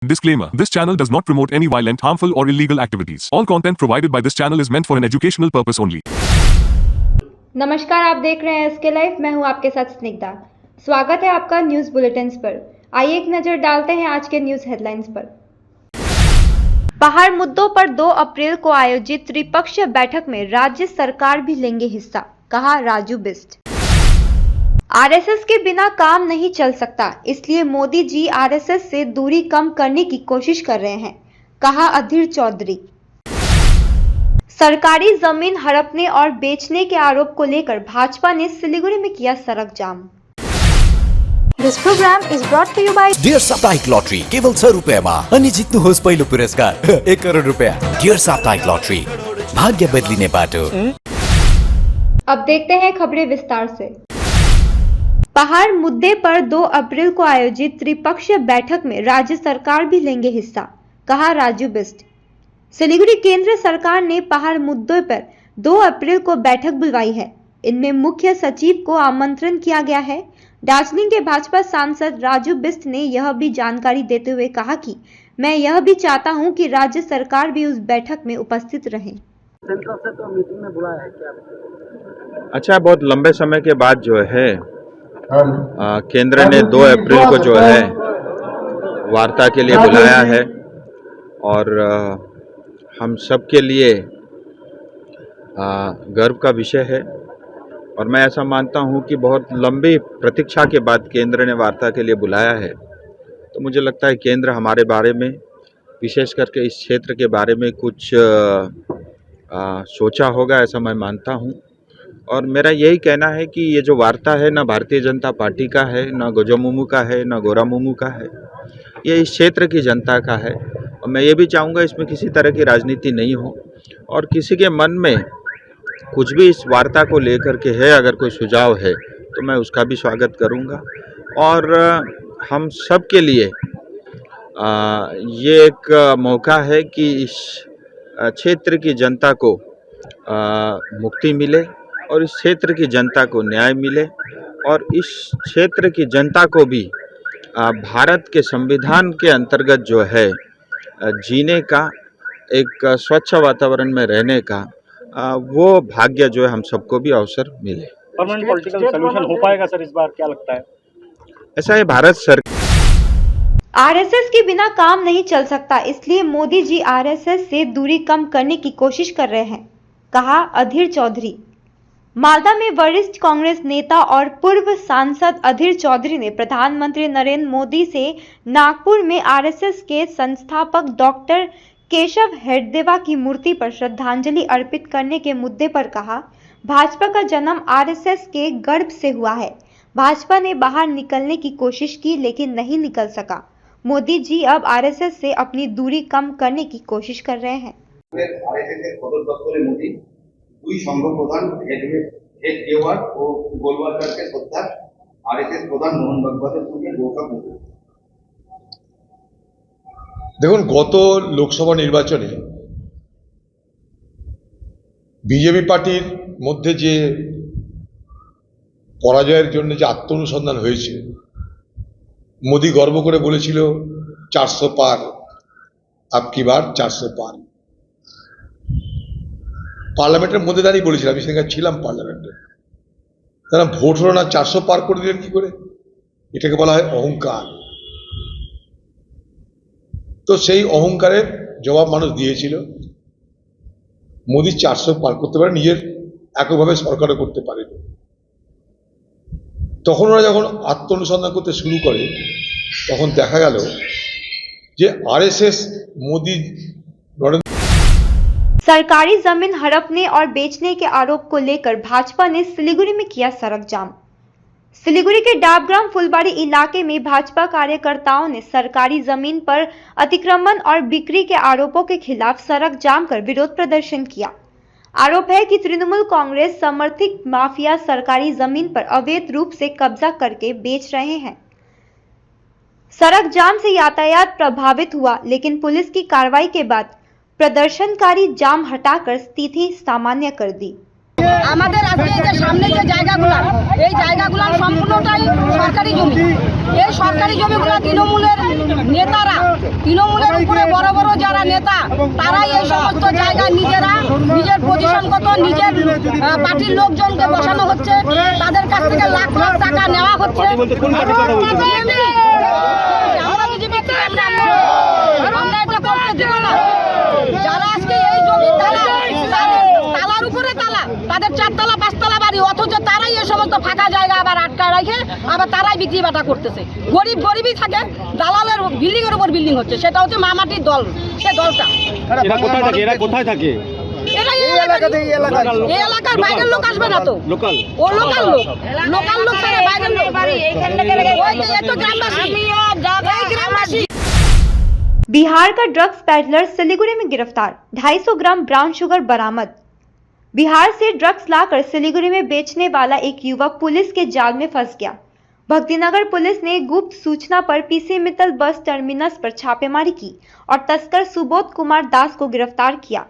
Disclaimer: This channel does not promote any violent, harmful, or illegal activities. All content provided by this channel is meant for an educational purpose only. नमस्कार, आप देख रहे हैं SK live. मैं हूं आपके साथ स्निग्धा। स्वागत है आपका न्यूज बुलेटिन्स पर। आइए एक नजर डालते हैं आज के न्यूज हेडलाइंस पर। पहाड़ मुद्दों पर 2 अप्रैल को आयोजित त्रिपक्षीय बैठक में राज्य सरकार भी लेंगे हिस्सा, कहा राजू बिस्ट। आरएसएस के बिना काम नहीं चल सकता, इसलिए मोदी जी आरएसएस से दूरी कम करने की कोशिश कर रहे हैं, कहा अधीर चौधरी। सरकारी जमीन हड़पने और बेचने के आरोप को लेकर भाजपा ने सिलीगुड़ी में किया सड़क जाम। This program is brought to you by dear साप्ताहिक लॉटरी केवल 6 रुपैयाँमा अनि जित्नुहोस् पहिलो पुरस्कार 1 करोड रुपैयाँ। डियर साप्ताहिक लॉटरी, भाग्य बदलिने बाटो। अब देखते हैं खबरें विस्तार से। पहाड़ मुद्दे पर 2 अप्रैल को आयोजित त्रिपक्षीय बैठक में राज्य सरकार भी लेंगे हिस्सा, कहा राजू बिस्ट। सिलीगुड़ी केंद्र सरकार ने पहाड़ मुद्दे पर 2 अप्रैल को बैठक बुलवाई है। इनमें मुख्य सचिव को आमंत्रण किया गया है। दार्जिलिंग के भाजपा सांसद राजू बिस्ट ने यह भी जानकारी देते हुए कहा कि मैं यह भी चाहता हूं कि राज्य सरकार भी उस बैठक में उपस्थित रहे। सेंट्रल से तो मीटिंग में बुलाया है क्या? अच्छा, बहुत लंबे समय के बाद जो है केंद्र ने 2 अप्रैल को जो है वार्ता के लिए बुलाया है और हम सब के लिए गर्व का विषय है। और मैं ऐसा मानता हूं कि बहुत लंबी प्रतीक्षा के बाद केंद्र ने वार्ता के लिए बुलाया है। तो मुझे लगता है केंद्र हमारे बारे में, विशेष करके इस क्षेत्र के बारे में कुछ सोचा होगा, ऐसा मैं मानता हूं। और मेरा यही कहना है कि ये जो वार्ता है ना भारतीय जनता पार्टी का है, ना गोजामुमू का है, ना गोरामुमू का है, ये इस क्षेत्र की जनता का है। और मैं ये भी चाहूँगा इसमें किसी तरह की राजनीति नहीं हो और किसी के मन में कुछ भी इस वार्ता को लेकर के है, अगर कोई सुझाव है तो मैं उसका भी स्वागत करूँगा। और हम सब के लिए ये एक मौका है कि इस क्षेत्र की जनता को मुक्ति मिले और इस क्षेत्र की जनता को न्याय मिले और इस क्षेत्र की जनता को भी भारत के संविधान के अंतर्गत जो है जीने का, एक स्वच्छ वातावरण में रहने का वो भाग्य जो है हम सबको भी अवसर मिले। परमानेंट पॉलिटिकल सॉल्यूशन हो पाएगा सर इस बार, क्या लगता है? ऐसा है, भारत सरकार आरएसएस के बिना काम नहीं चल सकता, इसलिए मोदी जी आरएसएस से दूरी कम करने की कोशिश कर रहे हैं, कहा अधीर चौधरी। मालदा में वरिष्ठ कांग्रेस नेता और पूर्व सांसद अधीर चौधरी ने प्रधानमंत्री नरेंद्र मोदी से नागपुर में आरएसएस के संस्थापक डॉक्टर केशव हेडदेवा की मूर्ति पर श्रद्धांजलि अर्पित करने के मुद्दे पर कहा, भाजपा का जन्म आरएसएस के गर्भ से हुआ है। भाजपा ने बाहर निकलने की कोशिश की लेकिन नहीं निकल सका। मोदी जी अब आरएसएस से अपनी दूरी कम करने की कोशिश कर रहे हैं। দুই সংঘ প্রধান হেড দেওয়ার ও গোলওয়ালকারকে শ্রদ্ধা আরএসএস প্রধান মোহন ভাগবতের সঙ্গে বৈঠক হলো। দেখুন, গত লোকসভা নির্বাচনে বিজেপি পার্টির মধ্যে যে পরাজয়ের জন্য যে আত্মনুসন্ধান হয়েছে, মোদি গর্ব করে বলেছিল 400 পার, আপকি বার 400 পার। পার্লামেন্টের মধ্যে দাঁড়িয়ে বলেছিল, আমি সেখানে ছিলাম পার্লামেন্টে। তারা ভোট হলো না, 400 পার করে দিলেন কি করে? এটাকে বলা হয় অহংকার। তো সেই অহংকারের জবাব মানুষ দিয়েছিল। মোদি 400 পার করতে পারে, নিজের এককভাবে সরকারও করতে পারেনি। তখন ওরা যখন আত্মনুসন্ধান করতে শুরু করে তখন দেখা গেল যে আরএসএস মোদি सरकारी जमीन हड़पने और बेचने के आरोप को लेकर भाजपा ने सिलीगुड़ी में किया सड़क जाम। सिलीगुड़ी के डाबग्राम फुलबाड़ी इलाके में भाजपा कार्यकर्ताओं ने सरकारी जमीन पर अतिक्रमण और बिक्री के आरोपों के खिलाफ सड़क जाम कर विरोध प्रदर्शन किया। आरोप है कि तृणमूल कांग्रेस समर्थित माफिया सरकारी जमीन पर अवैध रूप से कब्जा करके बेच रहे हैं। सड़क जाम से यातायात प्रभावित हुआ, लेकिन पुलिस की कार्रवाई के बाद प्रदर्शनकारी जाम हटाकर स्थिति सामान्य कर दी। আমাদের আজকে এই যে সামনে যে জায়গাগুলো, এই জায়গাগুলো সম্পূর্ণটাই সরকারি জমি। এই সরকারি জমিগুলো তৃণমূলের নেতারা, তৃণমূলের উপরে বড় বড় যারা নেতা, তারাই এই সমস্ত জায়গা নিজেরা নিজের পজিশনগত নিজের পার্টির লোকজনকে বসানো হচ্ছে, তাদের কাছ থেকে লাখ লাখ টাকা নেওয়া হচ্ছে। আমরা এটা করতে দেব না। যারা আজকে এই জমির তালার উপরে তালা, তাদের 4 তলা 5 তলা বাড়ি, অথচ তারাই এই সমস্ত ফাঁকা জায়গা আবার আটকায় রাখে, আবার তারাই বিক্রি বাটা করতেছে। গরিবই থাকে, দালালের বিল্ডিং এর উপর বিল্ডিং হচ্ছে। সেটা হচ্ছে মামাটির দল, সে দলটা। কোথায় থাকে? এই এলাকার বাইরের লোক আসবে না তো, ও লোকাল লোক ছাড়া বাইরের লোক। ওই তো গ্রামবাসী। बिहार का ड्रग्स पैडलर सिलीगुड़ी में गिरफ्तार, 250 ग्राम ब्राउन शुगर बरामद। बिहार से ड्रग्स लाकर सिलीगुड़ी में बेचने वाला एक युवक पुलिस के जाल में फंस गया। भक्तिनगर पुलिस ने गुप्त सूचना पर पीसी मित्तल बस टर्मिनस पर छापेमारी की और तस्कर सुबोध कुमार दास को गिरफ्तार किया।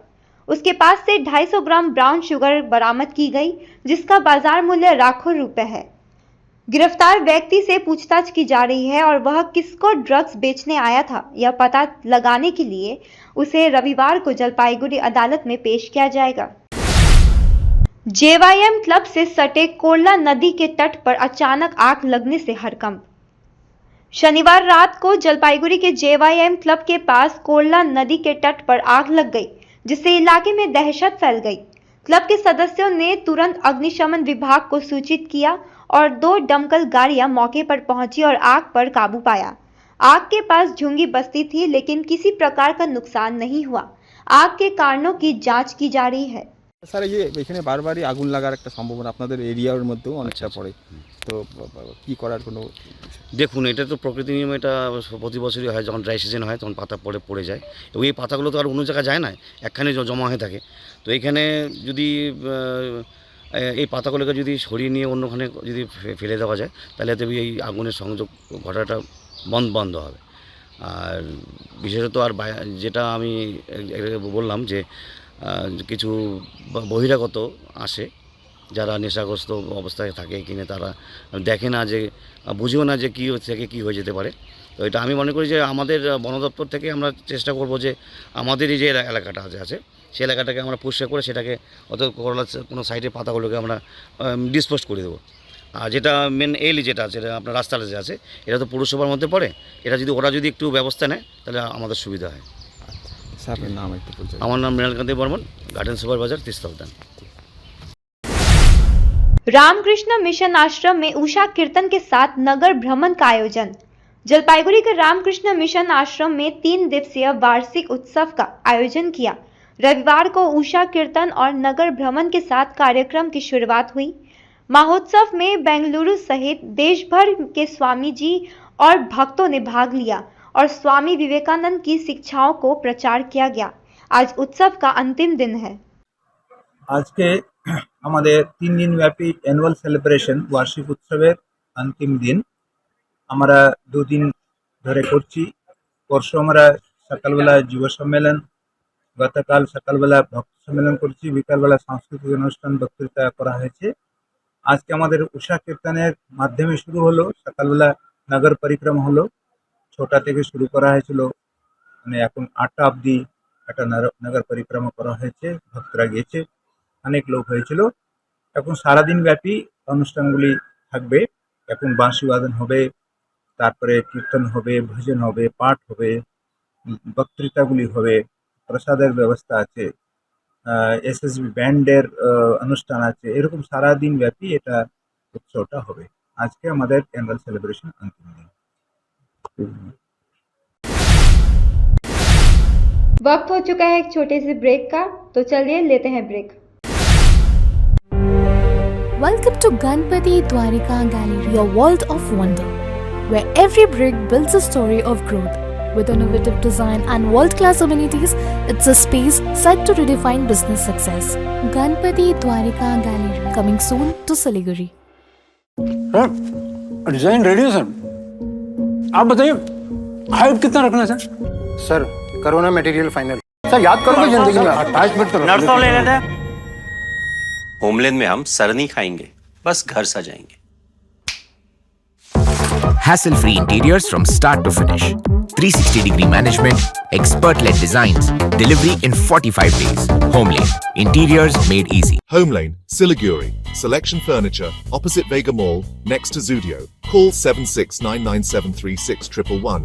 उसके पास से 250 ग्राम ब्राउन शुगर बरामद की गई, जिसका बाजार मूल्य लाखों रुपए है। गिरफ्तार व्यक्ति से पूछताछ की जा रही है और वह किसको ड्रग्स बेचने आया था यह पता लगाने के लिए उसे रविवार को जलपाईगुड़ी अदालत में पेश किया जाएगा। जेवाईएम क्लब से सटे कोरला नदी के तट पर अचानक आग लगने से हड़कंप। शनिवार रात को जलपाईगुड़ी के जेवाईएम क्लब के पास कोरला नदी के तट पर आग लग गई, जिससे इलाके में दहशत फैल गई। क्लब के सदस्यों ने तुरंत अग्निशमन विभाग को सूचित किया और 2 दमकल गाड़ियां मौके पर पहुंची और आग पर काबू पाया। आग के पास झुंगी बस्ती थी, लेकिन किसी प्रकार का नुकसान नहीं हुआ। आग के कारणों की जांच की जा रही है। স্যার এই যে এখানে বারবারই আগুন লাগার একটা সম্ভাবনা আপনাদের এরিয়ার মধ্যেও অনেকটা পড়ে, তো কি করার কোনো? দেখুন, এটা তো প্রকৃতি নিয়ম, এটা প্রতি বছরই হয়। যখন ড্রাই সিজন হয় তখন পাতা পড়ে যায়, এবং এই পাতাগুলো তো আর অন্য জায়গায় যায় না, একখানে জমা হয়ে থাকে। তো এইখানে যদি এই পাতাগুলোকে যদি সরিয়ে নিয়ে অন্যখানে যদি ফেলে দেওয়া যায়, তাহলে তবে এই আগুনের সংযোগ ঘটাটা বন্ধ হবে। আর বিশেষত আর যেটা আমি বললাম যে কিছু বহিরাগত আসে, যারা নেশাগ্রস্ত অবস্থায় থাকে কিনে, তারা দেখে না, যে বুঝেও না যে কী থেকে কী হয়ে যেতে পারে। তো এটা আমি মনে করি যে আমাদের বন দপ্তর থেকে আমরা চেষ্টা করব যে আমাদের এই যে এলাকাটা আছে সেই এলাকাটাকে আমরা পরিষ্কার করে সেটাকে অত কোনো সাইডের পাতাগুলোকে আমরা ডিসপোজ করে দেবো। আর যেটা মেন যেটা আছে, এটা আপনার রাস্তাটা যে আছে, এটা তো পৌরসভার মধ্যে পড়ে। এটা যদি ওরা একটু ব্যবস্থা নেয় তাহলে আমাদের সুবিধা হয়। স্যার আপনার নাম একটু বলতে? আমার নাম মৃণালকান্তি বর্মন, গার্ডেন সুপার बाजार तीस्ता उद्यान। रामकृष्ण मिशन आश्रम में उषा कीर्तन के साथ नगर भ्रमण का आयोजन। जलपाईगुड़ी के रामकृष्ण मिशन आश्रम में 3 दिवसीय वार्षिक उत्सव का आयोजन किया। रविवार को उषा कीर्तन और नगर भ्रमण के साथ कार्यक्रम की शुरुआत हुई। महोत्सव में बेंगलुरु सहित देश भर के स्वामी जी और भक्तों ने भाग लिया और स्वामी विवेकानंद की शिक्षाओं को प्रचार किया गया। आज उत्सव का अंतिम दिन है। আজকে আমাদের 3 দিন ব্যাপী অ্যানুয়াল সেলিব্রেশন বার্ষিক উৎসবের অন্তিম দিন আমরা 2 দিন ধরে করছি। পরশু আমরা সকালবেলা যুব সম্মেলন, গতকাল সকালবেলা ভক্ত সম্মেলন করছি, বিকালবেলা সাংস্কৃতিক অনুষ্ঠান বক্তৃতা করা হয়েছে। আজকে আমাদের উষা কীর্তনের মাধ্যমে শুরু হলো। সকালবেলা নগর পরিক্রমা হলো, 6টা থেকে শুরু করা হয়েছিল, মানে এখন 8টা অবধি একটা নগর পরিক্রমা করা হয়েছে। ভক্তরা গিয়েছে, অনেক লোক হয়েছিল। এখন সারাদিন ব্যাপী অনুষ্ঠানগুলি থাকবে। এখন বাঁশি বাদন হবে, তারপরে কীর্তন হবে, ভজন হবে, পাঠ হবে, বক্তৃতাগুলি হবে, প্রসাদের ব্যবস্থা আছে, এসএসবি ব্যান্ডের অনুষ্ঠান আছে। এরকম সারাদিন ব্যাপী এটা উৎসবটা হবে। আজকে আমাদের অ্যানুয়াল সেলিব্রেশন অন্তিম দিন। वक्त हो चुका है एक छोटे से ब्रेक का, तो चलिए लेते हैं break. Welcome to Ganpati Dwarika Gallery, your world of wonder, where every brick builds a story of growth. With innovative design and world-class amenities, it's a space set to redefine business success. Ganpati Dwarika Gallery, coming soon to Siliguri. Sir, design ready है sir. आप बताइए height कितना रखना है sir? Sir करो ना material final. Sir याद करोगे जिंदगी में अटैचमेंट तो नर्सों ले लेते हैं। होमलैंड में हम सर नहीं खाएंगे, बस घर सजाएंगे। Hassle-free interiors from start to finish. 360-degree management, expert-led designs, delivery in 45 days. Homelane, interiors made easy. Homelane, Siliguri. Selection Furniture, opposite Vega Mall, next to Zudio. Call 7699736111.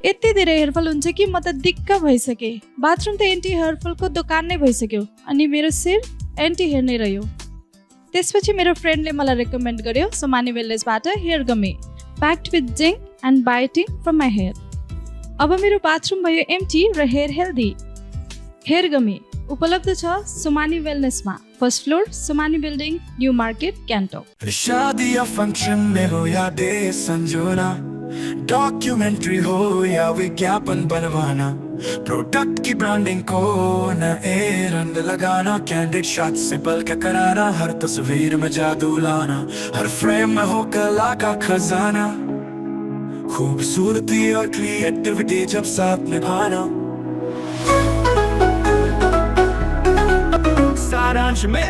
यति धेरै हेयरफल हुन्छ कि म त दिक्क भइसके। बाथरुम त एन्टी हेयरफलको दोकान नै भइसक्यो अनि मेरो सिर एन्टी हेयर नै रह्यो। त्यसपछि मेरो फ्रेन्डले मलाई रेकमेन्ड गर्यो सोमानी वेलनेसबाट hair gummy packed with zinc and biotin from my hair. अब मेरो बाथरुम भयो एम्टी र हेयर हेल्दी। हेयर गमी उपलब्ध छ सोमानी वेलनेसमा, first floor Somani building, new market, Gangtok. शादी या फंक्शन में हो या डे संजोना, डॉक्यूमेंट्री हो या विज्ञापन बनवाना, प्रोडक्ट की ब्रांडिंग को न रंग लगाना, कैंडिड शॉट से पल के कराना, हर तस्वीर में जादू लाना, हर फ्रेम में हो कला का खजाना, खूबसूरती और क्रिएटिविटी जब साथ निभाना। सारांश में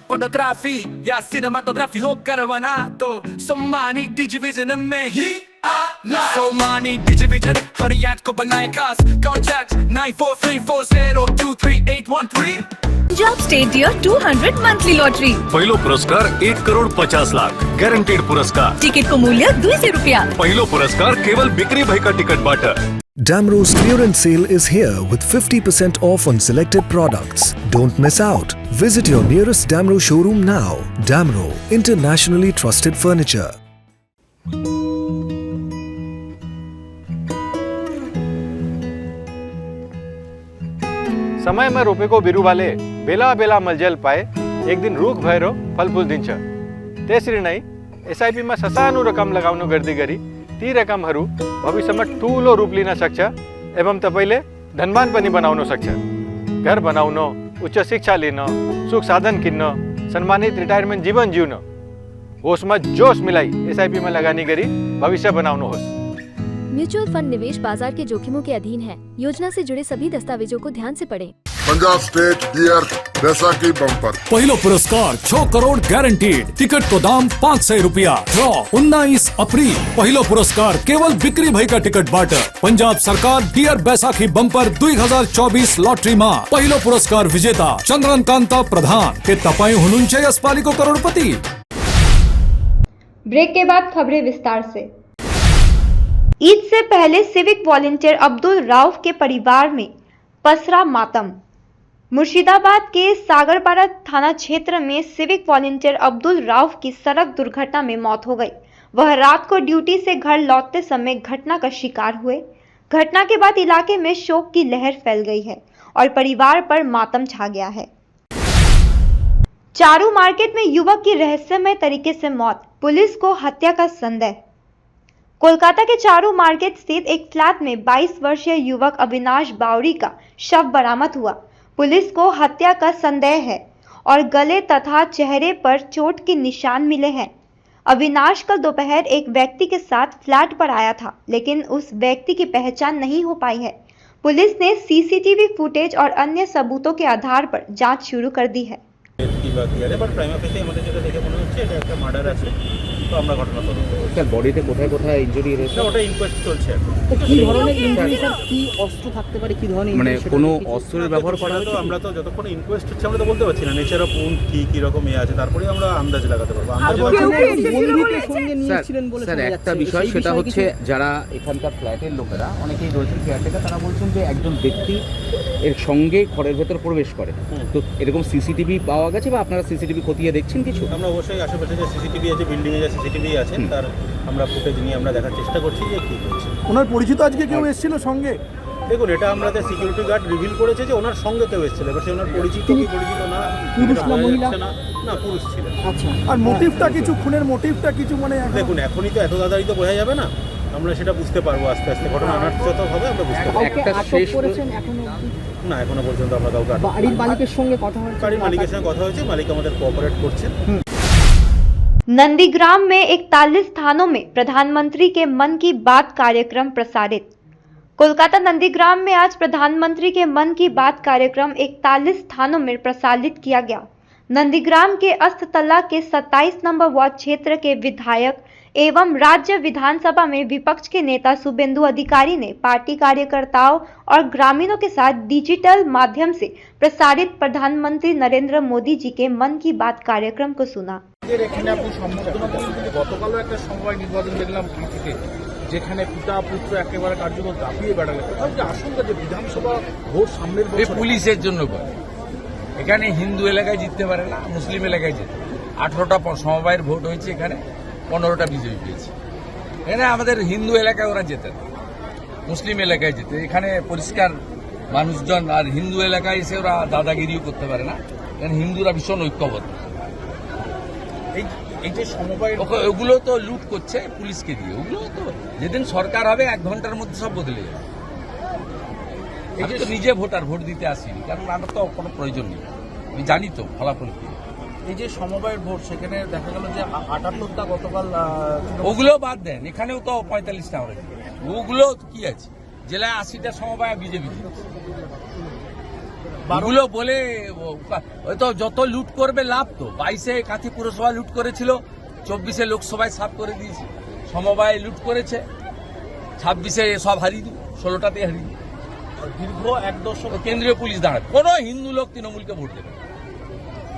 फोटोग्राफी या सिनेमाटोग्राफी हो करवाना तो सोमानी डिजिविजन में ही आना। सोमानी डिजिविजन हर याद को बनाए खास, contact 9434023813। Punjab state year 200 monthly lottery, पहिलो पुरस्कार 1,50,00,000 ग्यारंटेड पुरस्कार। टिकट को मूल्य 200 रुपया। पहिलो पुरस्कार केवल बिक्री भएका टिकटबाट। Damro's clearance sale is here with 50% off on selected products. Don't miss out. Visit your nearest Damro showroom now. Damro, internationally trusted furniture. समय में रोपेको बिरुवाले बेला बेला मलजल पाए एक दिन रुख भएर फलफुल दिन्छ। त्यसरी नै एसआईपी मा ससानो रकम लगाउनु गर्दै गरी ती रकमहरू भविष्यमा ठूलो रूप लिन सक्छ एवं तपाईले धनवान पनि बनाउन सक्छ। घर बनाउन, उच्च शिक्षा लिन, सुख साधन किन्न, सम्मानित रिटायरमेन्ट जीवन जिउन होसमा जोश मिलाई एसआईपी में लगानी गरी भविष्य बनाउनुहोस्। म्यूचुअल फंड निवेश बाजार के जोखिमों के अधीन है। योजना से जुड़े सभी दस्तावेजों को ध्यान से पढ़ें। Punjab state dear Baisakhi bumper, पहिलो पुरस्कार 6 करोड़ गारंटीड, टिकट को दाम 500 रुपया। ड्रॉ 19 अप्रैल। पहिलो पुरस्कार केवल बिक्री भएका टिकटबाट। पंजाब सरकार डियर बैसाखी बम्पर 2024 लटरीमा पहिलो पुरस्कार विजेता चन्द्रन कान्त प्रधान। के तपाईँ हुनुहुन्छ यसपालिको करोडपति? ब्रेक के बाद खबरें विस्तार से। ईद से पहले सिविक वॉलंटियर अब्दुल राउफ के परिवार में पसरा मातम। मुर्शिदाबाद के सागरपाड़ा थाना क्षेत्र में सिविक वॉलंटियर अब्दुल राउफ की सड़क दुर्घटना में मौत हो गई। वह रात को ड्यूटी से घर लौटते समय घटना का शिकार हुए। घटना के बाद इलाके में शोक की लहर फैल गई है और परिवार पर मातम छा गया है। चारू मार्केट में युवक की रहस्यमय तरीके से मौत, पुलिस को हत्या का संदेह। कोलकाता के चारू मार्केट स्थित एक फ्लैट में 22 वर्षीय युवक अविनाश बावरी का शव बरामद हुआ। पुलिस को हत्या का संदेह है और गले तथा चेहरे पर चोट के निशान मिले हैं। अविनाश कल दोपहर एक व्यक्ति के साथ फ्लैट पर आया था, लेकिन उस व्यक्ति की पहचान नहीं हो पाई है। पुलिस ने सीसीटीवी फुटेज और अन्य सबूतों के आधार पर जांच शुरू कर दी है। তো আমরা ঘটনা তদন্ত করছি। স্যার বডিতে কোথায় কোথায় ইনজুরি হয়েছে ওটা ইনকোয়েস্ট চলছে এখন। কি ধরনের ইনজুরি স্যার, কি অস্ত্র থাকতে পারে, কি ধরনের মানে কোনো অস্ত্রের ব্যবহার করা তো আমরা তো যতক্ষণ ইনকোয়েস্ট হচ্ছে আমরা তো বলতে পারছি না নেচার অফ উন্ড কি রকম আছে, তারপরে আমরা আন্দাজ লাগাতে পারবো। বন্ধুকে সঙ্গে নিয়েছিলেন বলে স্যার একটা বিষয় সেটা হচ্ছে যারা এখানকার ফ্ল্যাটের লোকেরা অনেকেই রয়েছেন কেয়ারটেকার, তারা বলছেন যে একজন ব্যক্তি এর সঙ্গে ঘরের ভেতর প্রবেশ করে। তো এরকম সিসিটিভি পাওয়া গেছে বা আপনারা সিসিটিভি খতিয়ে দেখছেন কিছু? আমরা অবশ্যই আশেপাশে যে সিসিটিভি আছে, বিল্ডিংয়ে যে সিসিটিভি আছে তার আমরা ফুটেজ নিয়ে আমরা দেখার চেষ্টা করছি যে কি হচ্ছে। ওনার পরিচিত আজকে কেউ এসেছিল সঙ্গে? দেখুন, এটা আমাদের সিকিউরিটি গার্ড রিভিল করেছে যে ওনার সঙ্গে কেউ এসেছিল, এবার সে ওনার পরিচিত কি পরিচিত না, পুরুষ এটা না বোঝা মহিলা? যাচ্ছে না। না, পুরুষ ছিলেন। আচ্ছা, আর মোটিভটা কিছু, খুনের মোটিভটা কিছু মানে দেখুন, এখনই তো এত তাড়াতাড়ি তো বোঝা যাবে না, আমরা সেটা বুঝতে পারবো আস্তে আস্তে, ঘটনা যত হবে আমরা বুঝতে পারবো। কাউকে আটক করেছেন এখনো? না, এখনো পর্যন্ত আমরা কাউকে আটক বাড়ির মালিকের সঙ্গে কথা হয়েছে? বাড়ির মালিকের সঙ্গে কথা হয়েছে, মালিক আমাদের কোঅপারেট করছেন। नंदीग्राम में 41 स्थानों में प्रधानमंत्री के मन की बात कार्यक्रम प्रसारित। कोलकाता नंदीग्राम में आज प्रधानमंत्री के मन की बात कार्यक्रम 41 स्थानों में प्रसारित किया गया। नंदीग्राम के अस्ततला के 27 नंबर वार्ड क्षेत्र के विधायक एवं राज्य विधानसभा में विपक्ष के नेता शुभेंदु अधिकारी ने पार्टी कार्यकर्ताओं और ग्रामीणों के साथ डिजिटल माध्यम से प्रसारित प्रधानमंत्री नरेंद्र मोदी जी के मन की बात कार्यक्रम को सुना। এখানে আপনি গতকালও একটা সমবায় নির্বাচন দেখলাম কাঁথিতে, যেখানে পিতা পুত্র একেবারে কার্যকর দাপিয়ে বেড়ালে। কোথাও যে আশঙ্কা যে বিধানসভা ভোট সামনের বছর পুলিশের জন্য করে, এখানে হিন্দু এলাকায় জিততে পারে না, মুসলিম এলাকায় জিতে। 18টা সমবায়ের ভোট হয়েছে, এখানে 15টা বিজেপি পেয়েছে। এখানে আমাদের হিন্দু এলাকায় ওরা যেতে না, মুসলিম এলাকায় যেতে। এখানে পরিষ্কার মানুষজন, আর হিন্দু এলাকায় এসে ওরা দাদাগিরিও করতে পারে না। এখানে হিন্দুরা ভীষণ ঐক্যবদ্ধ। এই যে সমবায় ওগুলো তো লুট করছে পুলিশকে দিয়ে, ওগুলো তো যেদিন সরকার হবে 1 ঘন্টার মধ্যে সব বদলে যাবে। আমি তো নিজে ভোট দিতে আসিনি, কারণ আমার তো কোনো প্রয়োজন নেই, আমি জানি তো ফলাফল কি। এই যে সমবায়ের ভোট, সেখানে দেখা গেল যে 78টা গতকাল। ওগুলো বাদ দেন, এখানেও তো 45টা হবে। ওগুলো কি আছে, জেলায় 80টা সমবায় বিজেপি দিচ্ছে। ওগুলো বলে তো যত লুট করবে লাভ তো। 22-এ কাঁথি পুরসভা লুট করেছিল, 24-এ লোকসভায় সাফ করে দিয়েছে। সমবায় লুট করেছে, 26-এ সব হারিয়ে দিই, 16টাতে হারিয়ে দিই। দীর্ঘ 1 দশক কেন্দ্রীয় পুলিশ দাঁড়ায়, কোনো হিন্দু লোক তৃণমূলকে ভোট দেবে।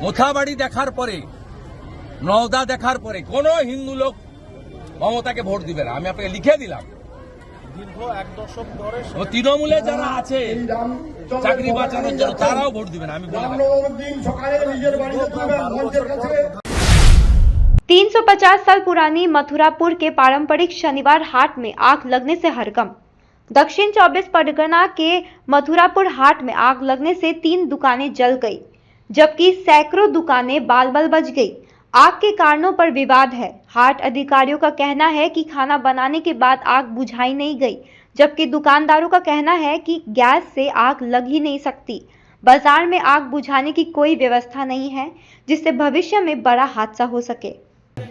মোথাবাড়ি দেখার পরে, নওদা দেখার পরে কোনো হিন্দু লোক মমতাকে ভোট দিবে না, আমি আপনাকে লিখে দিলাম। দীর্ঘ 1 দশক ধরে তৃণমূলে যারা আছে চাকরি বাঁচানোর জন্য, তারাও ভোট দিবে না, আমি বলে দিলাম। 350 साल पुरानी मथुरापुर के पारंपरिक शनिवार हाट में आग लगने से हड़कंप। दक्षिण 24 परगना के मथुरापुर हाट में आग लगने से 3 दुकानें जल गई, जबकि सैकड़ों दुकानें बाल-बाल बच गई। आग के कारणों पर विवाद है। हाट अधिकारियों का कहना है कि खाना बनाने के बाद आग बुझाई नहीं गई, जबकि दुकानदारों का कहना है कि गैस से आग लग ही नहीं सकती। बाजार में आग बुझाने की कोई व्यवस्था नहीं है, जिससे भविष्य में बड़ा हादसा हो सके।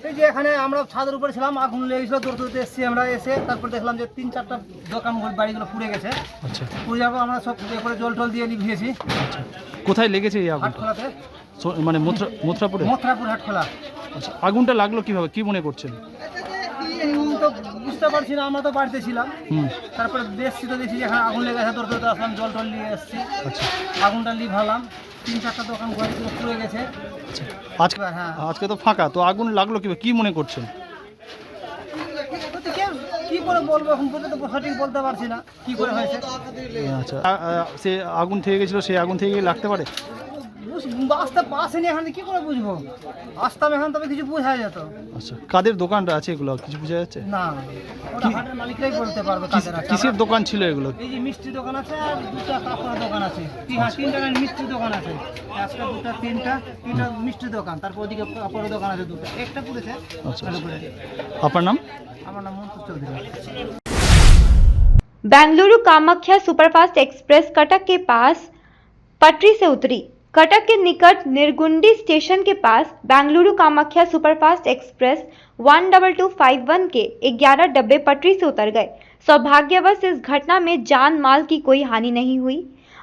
এই যে এখানে আমরা ছাদের উপরে ছিলাম, আগুন লেগেছিল, দৌড়তে এসেছি আমরা। এসে তারপর দেখলাম যে 3-4টা দোকান বাড়িগুলো পুড়ে গেছে। আচ্ছা, পুড়ে যাবো, আমরা সব করে জল টল দিয়ে নিভিয়েছি। আচ্ছা, কোথায় লেগেছে এই আগুন? হাটখোলাতে, মানে মথুরাপুরে? মথুরাপুর হাটখোলা। আচ্ছা, আগুনটা লাগলো কিভাবে, কি মনে করছেন? তো বুঝতে পারছি না, আমরা তো বাড়িতে ছিলাম। তারপরে দেখছি তো দেখছি এখানে আগুন লেগে গেছে, দৌড়তে আসলাম, জল টল নিয়ে এসেছি। আচ্ছা, আগুনটা লিভালাম, 3-4টা দোকান বাড়িগুলো পুড়ে গেছে। আজকে তো ফাঁকা, তো আগুন লাগলো কিভাবে, কি মনে করছেন? কি করে বলবো, এখন পর্যন্ত সঠিক বলতে পারছি না কি করে হয়েছে। আচ্ছা, সে আগুন থেকে গেছিল, সেই আগুন থেকে লাগতে পারে? আসতে পারছেনি, এখানে কি করে বুঝবো, আসতাম এখান তবে কিছু বোঝা যেত। আচ্ছা, কাদের দোকানটা আছে এগুলো কিছু বোঝা যাচ্ছে না? ওটা হাটের মালিকরাই বলতে পারবে কাদের আছে। কিসের দোকান ছিল এগুলো? এই যে মিষ্টি দোকান আছে আর 2টা কাপড়ের দোকান আছে। 3টা মিষ্টি দোকান আছে, একটা 2টা 3টা মিষ্টি দোকান, তারপর ওদিকে কাপড়ের দোকান আছে 2টা, একটা পুড়েছে। আচ্ছা, আপনার নাম? আমার নাম মন্টু চৌধুরী। बेंगलुरु कामाख्या सुपरफास्ट एक्सप्रेस कटक के पास पटरी से उतरी। कटक के निकट निरगुंडी स्टेशन के पास बेंगलुरु कामाख्या सुपरफास्ट एक्सप्रेस 12251 के 11 डब्बे पटरी से उतर गए। सौभाग्यवश इस घटना में जान माल की कोई हानि नहीं हुई।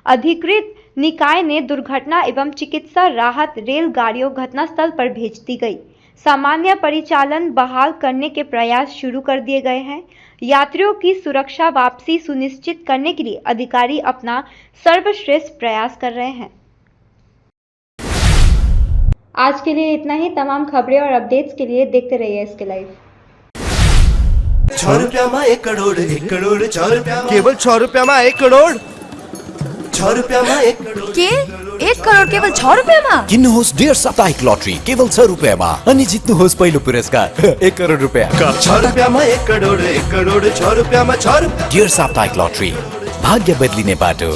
अधिकृत निकाय ने दुर्घटना एवं चिकित्सा राहत रेलगाड़ियों घटनास्थल पर भेज दी गई। सामान्य परिचालन बहाल करने के प्रयास शुरू कर दिए गए हैं। यात्रियों की सुरक्षा वापसी सुनिश्चित करने के लिए अधिकारी अपना सर्वश्रेष्ठ प्रयास कर रहे हैं। आज के लिए इतना ही। तमाम खबरें और अपडेट्स के लिए देखते रहिए इसके लाइव। 6 रुपया में 1 करोड़ 1 करोड़ 6 रुपया केवल 6 रुपया में 1 करोड़ 6 रुपया में 1 करोड़ के 1 करोड़ केवल 6 रुपया में किन्नुहोस् डेढ साप्ताहिक लटरी केवल 6 रुपियाँमा अनि जित्नुहोस् पहिलो पुरस्कार 1 करोड रुपियाँ। 6 रुपया में 1 करोड़ 1 करोड़ 6 रुपया में 6 रुपया। डेढ साप्ताहिक लटरी भाग्य बदलीने पाठो